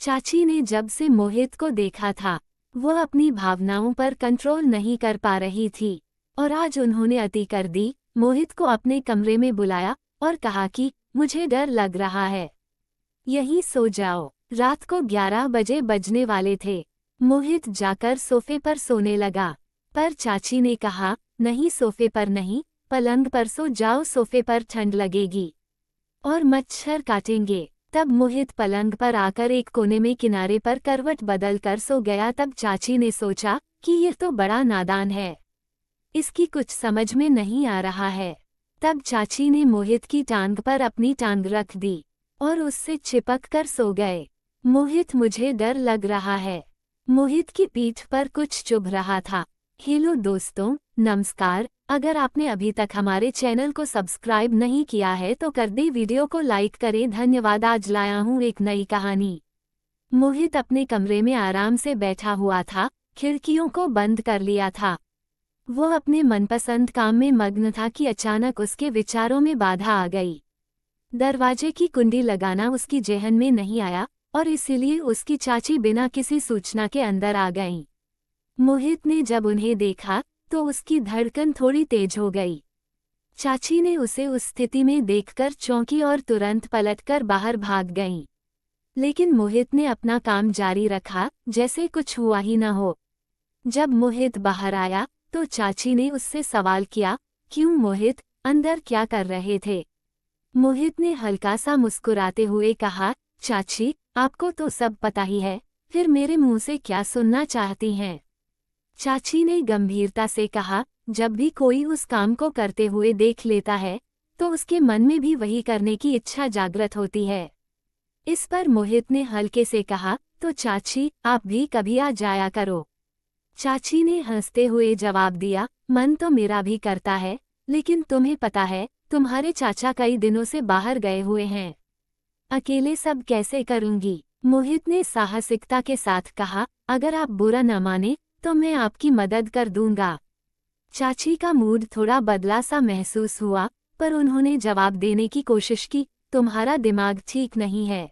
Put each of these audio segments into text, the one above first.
चाची ने जब से मोहित को देखा था, वह अपनी भावनाओं पर कंट्रोल नहीं कर पा रही थी और आज उन्होंने अति कर दी। मोहित को अपने कमरे में बुलाया और कहा कि मुझे डर लग रहा है, यहीं सो जाओ। रात को 11 बजे बजने वाले थे। मोहित जाकर सोफे पर सोने लगा, पर चाची ने कहा, नहीं सोफे पर नहीं, पलंग पर सो जाओ, सोफे पर ठंड लगेगी और मच्छर काटेंगे। तब मोहित पलंग पर आकर एक कोने में किनारे पर करवट बदल कर सो गया। तब चाची ने सोचा कि ये तो बड़ा नादान है, इसकी कुछ समझ में नहीं आ रहा है। तब चाची ने मोहित की टांग पर अपनी टांग रख दी और उससे चिपक कर सो गए। मोहित, मुझे डर लग रहा है। मोहित की पीठ पर कुछ चुभ रहा था। हेलो दोस्तों, नमस्कार। अगर आपने अभी तक हमारे चैनल को सब्सक्राइब नहीं किया है तो कर दे, वीडियो को लाइक करें। धन्यवाद। आज लाया हूँ एक नई कहानी। मोहित अपने कमरे में आराम से बैठा हुआ था, खिड़कियों को बंद कर लिया था। वह अपने मनपसंद काम में मग्न था कि अचानक उसके विचारों में बाधा आ गई। दरवाजे की कुंडी लगाना उसकी जेहन में नहीं आया और इसीलिए उसकी चाची बिना किसी सूचना के अंदर आ गईं। मोहित ने जब उन्हें देखा तो उसकी धड़कन थोड़ी तेज हो गई। चाची ने उसे उस स्थिति में देखकर चौंकी और तुरंत पलटकर बाहर भाग गईं। लेकिन मोहित ने अपना काम जारी रखा, जैसे कुछ हुआ ही न हो। जब मोहित बाहर आया तो चाची ने उससे सवाल किया, क्यों मोहित, अंदर क्या कर रहे थे? मोहित ने हल्का सा मुस्कुराते हुए कहा, चाची, आपको तो सब पता ही है, फिर मेरे मुंह से क्या सुनना चाहती हैं? चाची ने गंभीरता से कहा, जब भी कोई उस काम को करते हुए देख लेता है तो उसके मन में भी वही करने की इच्छा जागृत होती है। इस पर मोहित ने हल्के से कहा, तो चाची, आप भी कभी आ जाया करो। चाची ने हंसते हुए जवाब दिया, मन तो मेरा भी करता है, लेकिन तुम्हें पता है, तुम्हारे चाचा कई दिनों से बाहर गए हुए हैं, अकेले सब कैसे करूंगी? मोहित ने साहसिकता के साथ कहा, अगर आप बुरा न माने तो मैं आपकी मदद कर दूंगा। चाची का मूड थोड़ा बदला सा महसूस हुआ, पर उन्होंने जवाब देने की कोशिश की, तुम्हारा दिमाग ठीक नहीं है।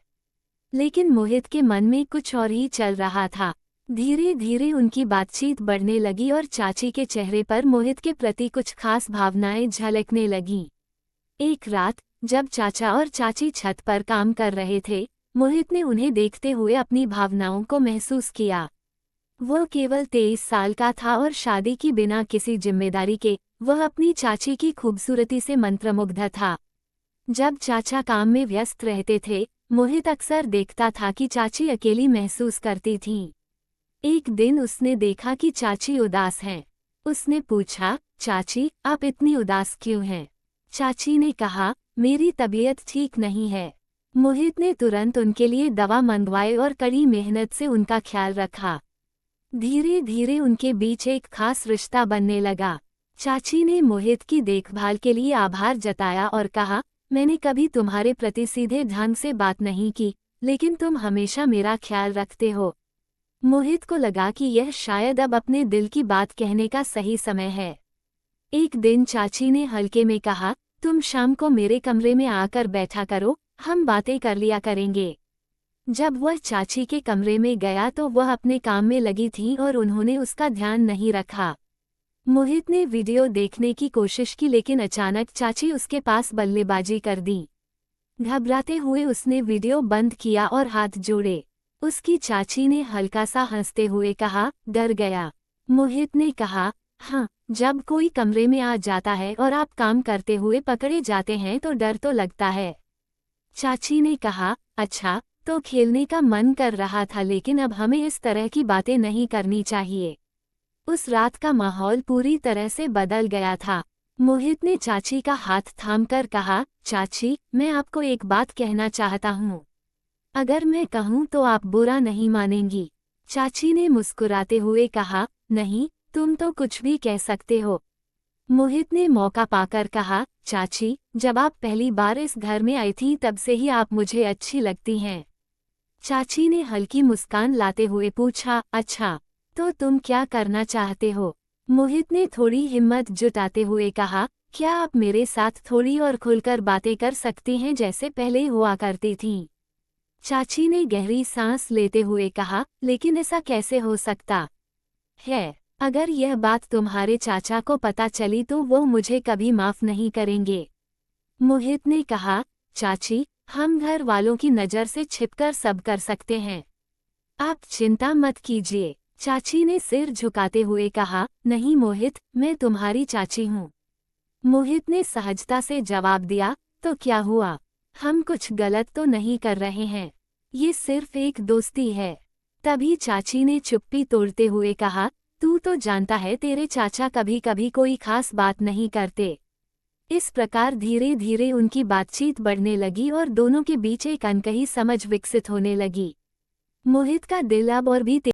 लेकिन मोहित के मन में कुछ और ही चल रहा था। धीरे धीरे उनकी बातचीत बढ़ने लगी और चाची के चेहरे पर मोहित के प्रति कुछ खास भावनाएं झलकने लगीं। एक रात जब चाचा और चाची छत पर काम कर रहे थे, मोहित ने उन्हें देखते हुए अपनी भावनाओं को महसूस किया। वह केवल 23 साल का था और शादी की बिना किसी जिम्मेदारी के वह अपनी चाची की खूबसूरती से मंत्रमुग्ध था। जब चाचा काम में व्यस्त रहते थे, मोहित अक्सर देखता था कि चाची अकेली महसूस करती थीं। एक दिन उसने देखा कि चाची उदास हैं। उसने पूछा, चाची, आप इतनी उदास क्यों हैं? चाची ने कहा, मेरी तबीयत ठीक नहीं है। मोहित ने तुरंत उनके लिए दवा मंगवाई और कड़ी मेहनत से उनका ख्याल रखा। धीरे धीरे उनके बीच एक खास रिश्ता बनने लगा। चाची ने मोहित की देखभाल के लिए आभार जताया और कहा, मैंने कभी तुम्हारे प्रति सीधे ढंग से बात नहीं की, लेकिन तुम हमेशा मेरा ख्याल रखते हो। मोहित को लगा कि यह शायद अब अपने दिल की बात कहने का सही समय है। एक दिन चाची ने हल्के में कहा, तुम शाम को मेरे कमरे में आकर बैठा करो, हम बातें कर लिया करेंगे। जब वह चाची के कमरे में गया तो वह अपने काम में लगी थी और उन्होंने उसका ध्यान नहीं रखा। मोहित ने वीडियो देखने की कोशिश की, लेकिन अचानक चाची उसके पास बल्लेबाजी कर दी। घबराते हुए उसने वीडियो बंद किया और हाथ जोड़े। उसकी चाची ने हल्का सा हंसते हुए कहा, डर गया? मोहित ने कहा, हाँ, जब कोई कमरे में आ जाता है और आप काम करते हुए पकड़े जाते हैं तो डर तो लगता है। चाची ने कहा, अच्छा, तो खेलने का मन कर रहा था, लेकिन अब हमें इस तरह की बातें नहीं करनी चाहिए। उस रात का माहौल पूरी तरह से बदल गया था। मोहित ने चाची का हाथ थामकर कहा, चाची, मैं आपको एक बात कहना चाहता हूँ। अगर मैं कहूँ तो आप बुरा नहीं मानेंगी? चाची ने मुस्कुराते हुए कहा, नहीं, तुम तो कुछ भी कह सकते हो। मोहित ने मौका पाकर कहा, चाची, जब आप पहली बार इस घर में आई थी तब से ही आप मुझे अच्छी लगती हैं। चाची ने हल्की मुस्कान लाते हुए पूछा, अच्छा, तो तुम क्या करना चाहते हो? मोहित ने थोड़ी हिम्मत जुटाते हुए कहा, क्या आप मेरे साथ थोड़ी और खुलकर बातें कर सकती हैं, जैसे पहले हुआ करती थीं? चाची ने गहरी सांस लेते हुए कहा, लेकिन ऐसा कैसे हो सकता है? अगर यह बात तुम्हारे चाचा को पता चली तो वो मुझे कभी माफ नहीं करेंगे। मोहित ने कहा, चाची, हम घर वालों की नज़र से छिपकर सब कर सकते हैं। आप चिंता मत कीजिए। चाची ने सिर झुकाते हुए कहा, नहीं मोहित, मैं तुम्हारी चाची हूँ। मोहित ने सहजता से जवाब दिया, तो क्या हुआ? हम कुछ गलत तो नहीं कर रहे हैं। ये सिर्फ एक दोस्ती है। तभी चाची ने चुप्पी तोड़ते हुए कहा, तू तो जानता है तेरे चाचा कभी कभी कोई खास बात नहीं करते। इस प्रकार धीरे धीरे उनकी बातचीत बढ़ने लगी और दोनों के बीच एक अनकही समझ विकसित होने लगी। मोहित का दिल अब और भी